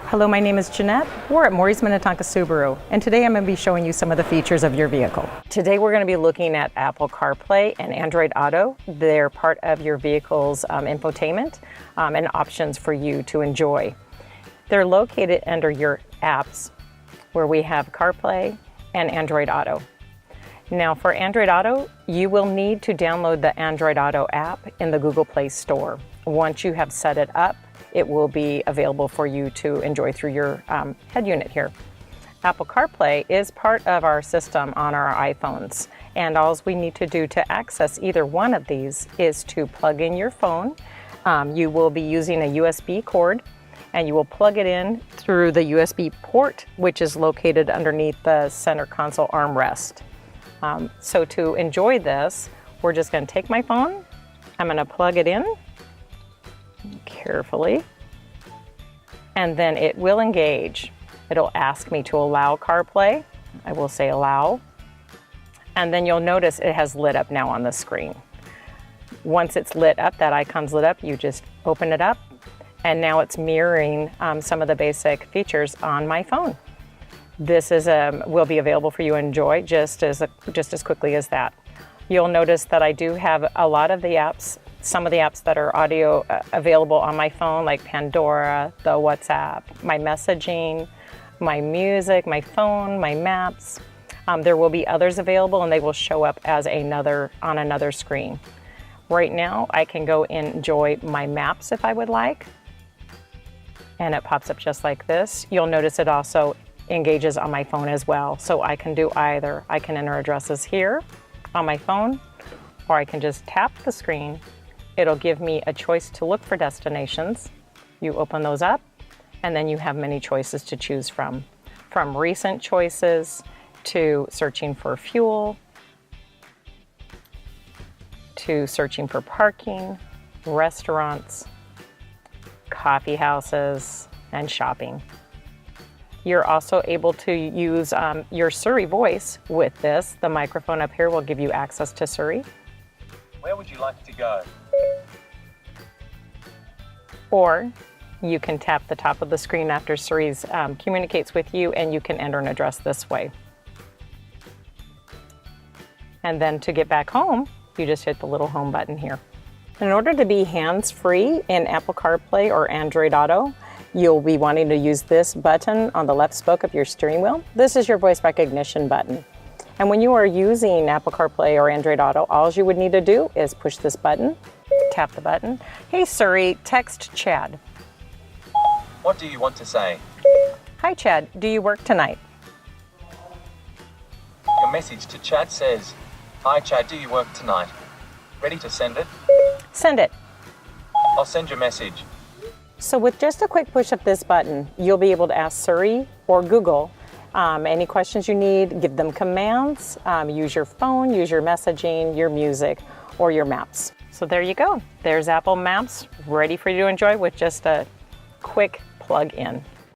Hello, my name is Jeanette. We're at Morrie's Minnetonka Subaru, and today I'm going to be showing you some of the features of your vehicle. Today we're going to be looking at Apple CarPlay and Android Auto. They're part of your vehicle's infotainment and options for you to enjoy. They're located under your apps where we have CarPlay and Android Auto. Now for Android Auto, you will need to download the Android Auto app in the Google Play Store. Once you have set it up, it will be available for you to enjoy through your head unit here. Apple CarPlay is part of our system on our iPhones, and all we need to do to access either one of these is to plug in your phone. You will be using a USB cord, and you will plug it in through the USB port, which is located underneath the center console armrest. So to enjoy this, we're just going to take my phone, I'm going to plug it in carefully, and then it will engage. It'll ask me to allow CarPlay. I will say allow, and then you'll notice it has lit up now on the screen. Once it's lit up, that icon's lit up, you just open it up, and now it's mirroring some of the basic features on my phone. This is will be available for you to enjoy just as quickly as that. You'll notice that I do have a lot of the apps, some of the apps that are audio available on my phone, like Pandora, the WhatsApp, my messaging, my music, my phone, my maps. There will be others available, and they will show up as on another screen. Right now, I can go and enjoy my maps if I would like, and it pops up just like this. You'll notice it also engages on my phone as well, so I can do either. I can enter addresses here on my phone, or I can just tap the screen. It'll give me a choice to look for destinations. You open those up, and then you have many choices to choose from recent choices to searching for fuel, to searching for parking, restaurants, coffee houses, and shopping. You're also able to use your Suri Voice with this. The microphone up here will give you access to Suri. Where would you like to go? Or you can tap the top of the screen after Suri's communicates with you, and you can enter an address this way. And then to get back home, you just hit the little home button here. In order to be hands-free in Apple CarPlay or Android Auto, you'll be wanting to use this button on the left spoke of your steering wheel. This is your voice recognition button. And when you are using Apple CarPlay or Android Auto, all you would need to do is push this button, tap the button. Hey Suri, text Chad. What do you want to say? Hi Chad, do you work tonight? Your message to Chad says, "Hi Chad, do you work tonight?" Ready to send it? Send it. I'll send your message. So with just a quick push of this button, you'll be able to ask Suri or Google any questions you need, give them commands, use your phone, use your messaging, your music, or your maps. So there you go. There's Apple Maps ready for you to enjoy with just a quick plug in.